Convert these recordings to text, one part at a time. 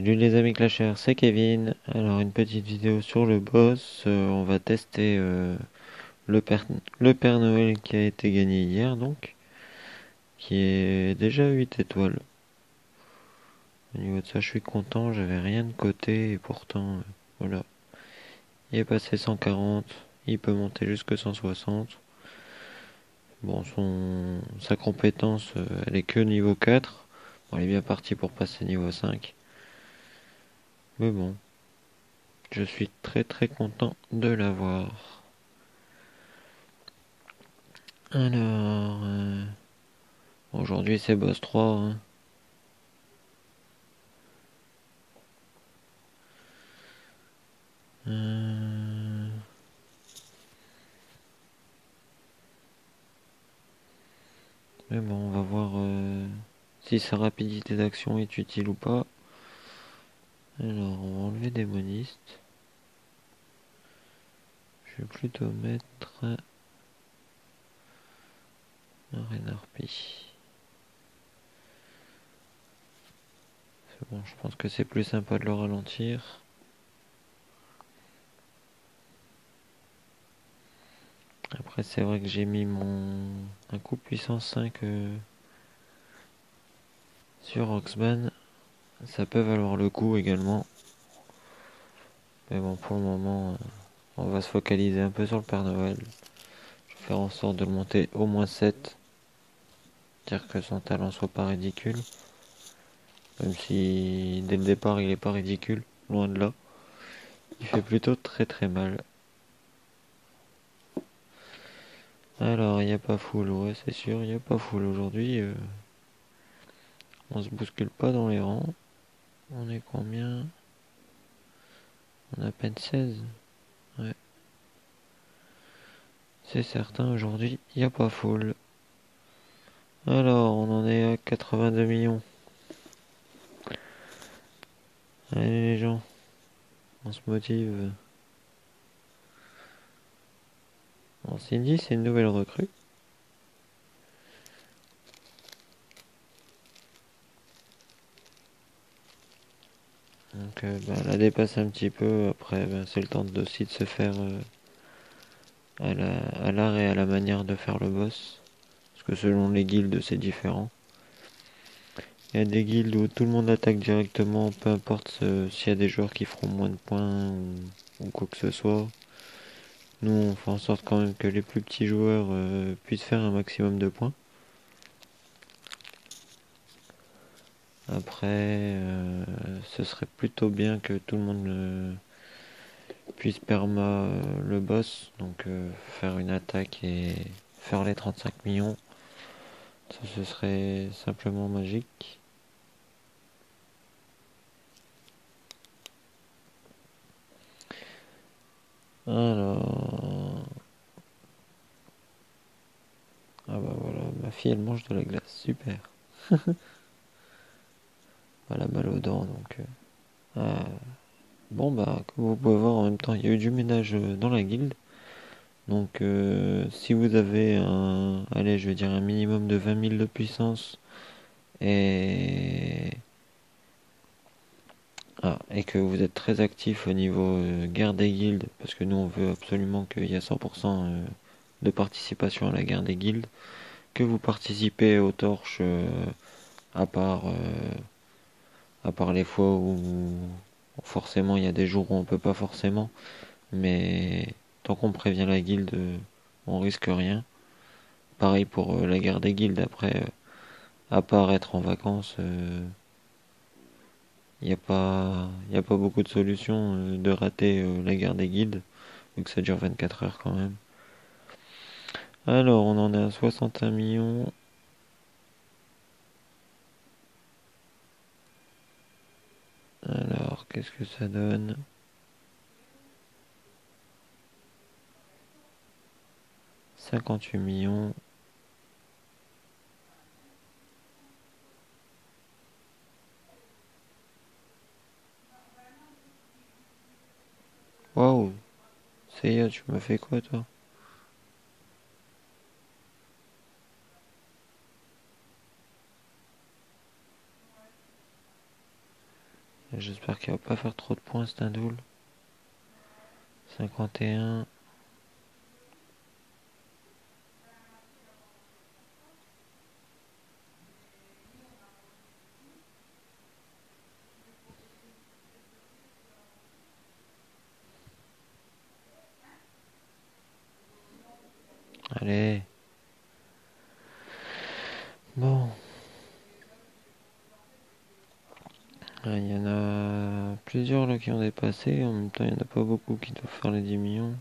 Salut les amis Clashers, c'est Kevin. Alors une petite vidéo sur le boss. On va tester le Père, le Père Noël qui a été gagné hier donc, qui est déjà 8 étoiles. Au niveau de ça je suis content, j'avais rien de côté et pourtant voilà. Il est passé 140, il peut monter jusque 160. Bon sa compétence elle est que niveau 4. Bon, il est bien parti pour passer niveau 5. Mais bon, je suis très très content de l'avoir. Alors, aujourd'hui c'est boss 3, hein. Euh, mais bon, on va voir si sa rapidité d'action est utile ou pas. Alors, on va enlever démoniste. Je vais plutôt mettre un reine harpie. C'est bon, je pense que c'est plus sympa de le ralentir. Après, c'est vrai que j'ai mis un coup puissance 5 sur Roxban. Ça peut valoir le coup également. Mais bon, pour le moment, on va se focaliser un peu sur le Père Noël. Je vais faire en sorte de le monter au moins 7. Dire que son talent soit pas ridicule. Même si dès le départ il est pas ridicule, loin de là. Il fait plutôt très très mal. Alors il n'y a pas full, ouais c'est sûr, il n'y a pas full aujourd'hui. On se bouscule pas dans les rangs. On est combien? On a à peine 16. Ouais. C'est certain, aujourd'hui il n'y a pas full. Alors on en est à 82 millions. Allez les gens, on se motive. Bon, Cindy c'est une nouvelle recrue. Donc elle la dépasse un petit peu. Après c'est le temps aussi de se faire à l'art et à la manière de faire le boss. Parce que selon les guildes, c'est différent. Il y a des guildes où tout le monde attaque directement, peu importe s'il y a des joueurs qui feront moins de points ou quoi que ce soit. Nous, on fait en sorte quand même que les plus petits joueurs puissent faire un maximum de points. Après, ce serait plutôt bien que tout le monde puisse perma le boss, donc faire une attaque et faire les 35 millions. Ça, ce serait simplement magique. Alors... Ah bah voilà, ma fille elle mange de la glace, super. Elle a mal aux dents donc... Ah. Bon bah comme vous pouvez voir en même temps il y a eu du ménage dans la guilde. Donc si vous avez un... Allez je vais dire un minimum de 20 000 de puissance et... Ah, et que vous êtes très actif au niveau guerre des guildes, parce que nous on veut absolument qu'il y ait 100% de participation à la guerre des guildes, que vous participez aux torches à part... à part les fois où forcément il y a des jours où on peut pas forcément, mais tant qu'on prévient la guilde, on risque rien. Pareil pour la guerre des guildes, après, à part être en vacances, y a pas beaucoup de solutions de rater la guerre des guildes, vu que ça dure 24 heures quand même. Alors, on en est à 61 millions. Alors, qu'est-ce que ça donne? « 58 millions. Waouh! Seiya, tu m'as fait quoi toi? J'espère qu'il va pas faire trop de points, c'est un double. 51. Allez. Bon. Il y en a plusieurs là qui ont dépassé. En même temps, il n'y en a pas beaucoup qui doivent faire les 10 millions.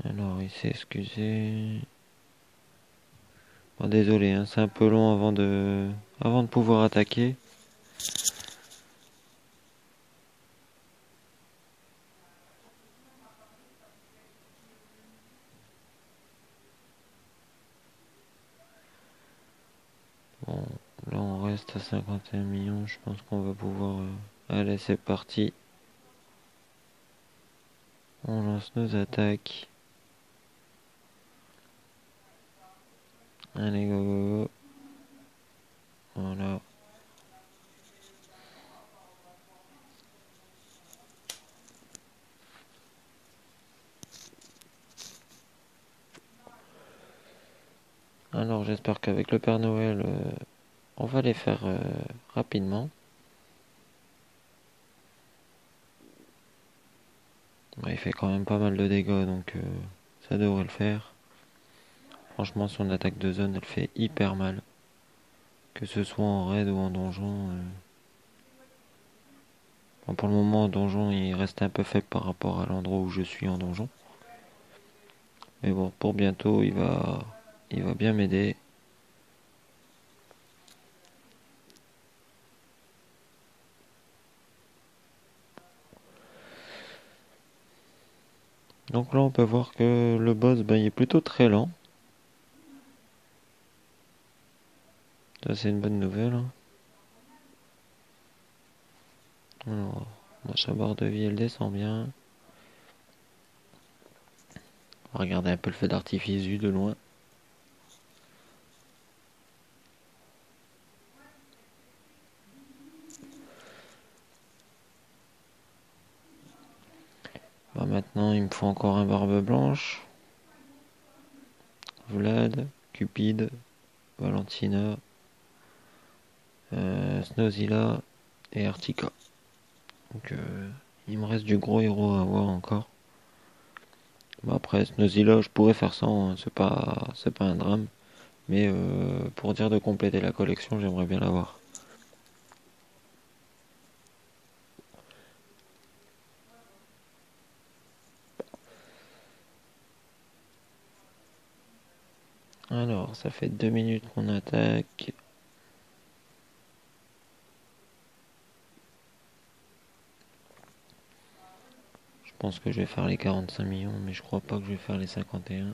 Alors, il s'est excusé. Bon, désolé, hein, c'est un peu long avant de pouvoir attaquer. Bon, là on reste à 51 millions. Je pense qu'on va pouvoir... Allez, c'est parti. On lance nos attaques. Allez, go, go, go. Voilà. Alors, j'espère qu'avec le Père Noël, on va les faire rapidement. Ouais, il fait quand même pas mal de dégâts, donc ça devrait le faire. Franchement, son attaque de zone, elle fait hyper mal. Que ce soit en raid ou en donjon. Bon, pour le moment, en donjon, il reste un peu faible par rapport à l'endroit où je suis en donjon. Mais bon, pour bientôt, il va bien m'aider. Donc là, on peut voir que le boss, il est plutôt très lent. Ça, c'est une bonne nouvelle, hein. Alors, sa barre de vie, elle descend bien. On va regarder un peu le feu d'artifice vu de loin. Maintenant, il me faut encore un barbe blanche. Vlad, Cupid, Valentina, Snowzilla et Artika. Donc, il me reste du gros héros à avoir encore. Après, Snowzilla, je pourrais faire sans, hein, c'est pas un drame. Mais pour dire de compléter la collection, j'aimerais bien l'avoir. Alors, ça fait 2 minutes qu'on attaque. Je pense que je vais faire les 45 millions, mais je crois pas que je vais faire les 51.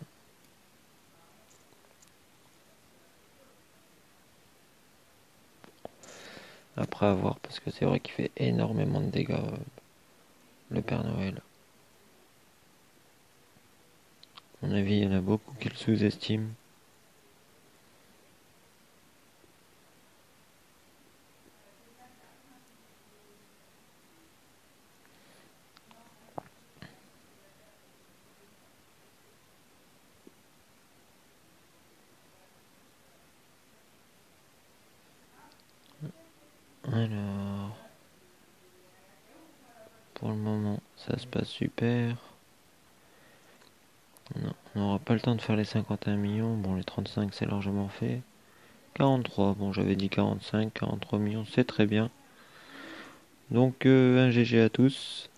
Après avoir, parce que c'est vrai qu'il fait énormément de dégâts, le Père Noël. À mon avis, il y en a beaucoup qui le sous-estiment. Alors, pour le moment, ça se passe super. Non, on n'aura pas le temps de faire les 51 millions. Bon, les 35, c'est largement fait. 43, bon, j'avais dit 45, 43 millions, c'est très bien. Donc, un GG à tous.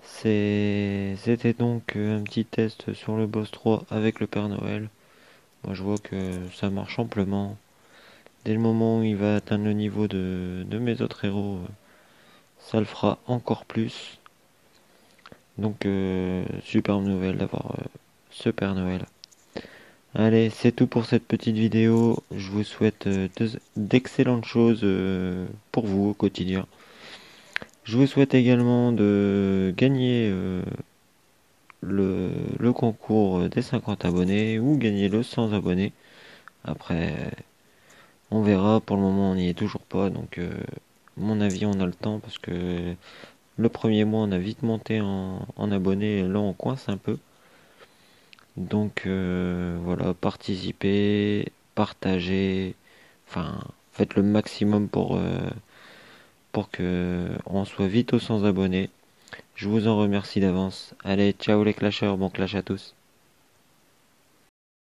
C'était donc un petit test sur le boss 3 avec le Père Noël. Moi, je vois que ça marche amplement. Dès le moment où il va atteindre le niveau de mes autres héros, ça le fera encore plus. Donc, superbe nouvelle d'avoir ce Père Noël. Allez, c'est tout pour cette petite vidéo. Je vous souhaite d'excellentes choses pour vous au quotidien. Je vous souhaite également de gagner le concours des 50 abonnés ou gagner le 100 abonnés. Après, On verra, pour le moment on n'y est toujours pas, donc à mon avis on a le temps parce que le premier mois on a vite monté en abonnés et là on coince un peu. Donc voilà, participez, partagez, enfin faites le maximum pour que on soit vite aux 100 abonnés. Je vous en remercie d'avance. Allez, ciao les clasheurs, bon clash à tous.